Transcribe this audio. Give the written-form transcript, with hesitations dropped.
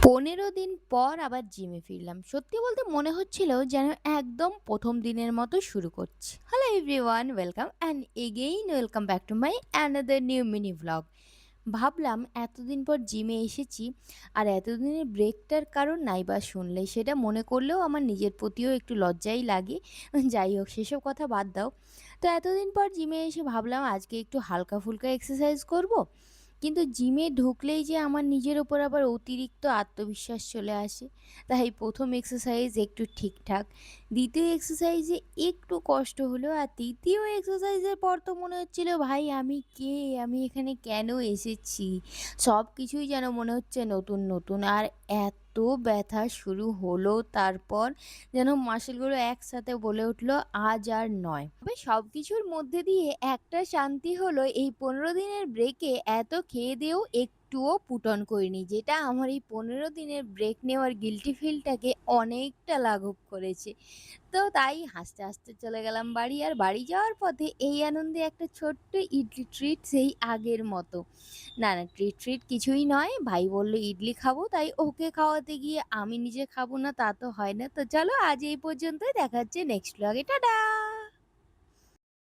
১৫ দিন পর আবার জিমে ফিরলাম। সত্যি বলতে মনে হচ্ছিল যেন একদম ১ম দিনের মতো শুরু করছি। Hello everyone, welcome and again welcome back to my another new mini vlog. ভাবলাম এতদিন পর জিমে এসেছি, আর এতদিনের ব্রেকটার কারণ নাইবা শুনলে সেটা মনে করলেও আমার নিজের প্রতিও একটু লজ্জাই লাগে। যাই হোক, সেসব কথা বাদ দাও। তো এতদিন পর জিমে এসে ভাবলাম আজকে একটু হালকা ফুলকা এক্সারসাইজ করব। কিন্তু জিমে ঢুকলেই যে আমার নিজের ওপর আবার অতিরিক্ত আত্মবিশ্বাস চলে আসে। তাই ১ম এক্সারসাইজ একটু ঠিকঠাক, ২য় এক্সারসাইজে একটু কষ্ট হলো, আর ৩য় এক্সারসাইজের পর তো মনে হচ্ছিল ভাই আমি কে? আমি এখানে কেন এসেছি? সব কিছুই যেন মনে হচ্ছে নতুন, নতুন। আর এত ব্যথা শুরু হলো তারপর, যেন মাসলগুলো একসাথে বলে উঠল আজ আর নয়। তবে সবকিছুর মধ্যে দিয়ে একটা শান্তি হলো, এই ১৫ দিনের ব্রেকে এত খেয়ে দিয়েও একটুও পুটন করিনি, যেটা আমার এই ১৫ দিনের ব্রেক নেওয়ার গিল্টি ফিলটাকে অনেকটা লাঘব করেছে। তো তাই হাসতে, হাসতে চলে গেলাম বাড়ি। আর বাড়ি যাওয়ার পথে এই আনন্দে একটা ছোট্ট ইডলি ট্রিট, সেই আগের মতো। না, না, ট্রিট কিছুই নয়। ভাই বলল ইডলি খাবো, তাই ওকে খাওয়াতে গিয়ে আমি নিজে খাবো না তা তো হয় না। তো চলো আজ এই পর্যন্তই, দেখা হচ্ছে নেক্সট ভ্লগে। টাটা!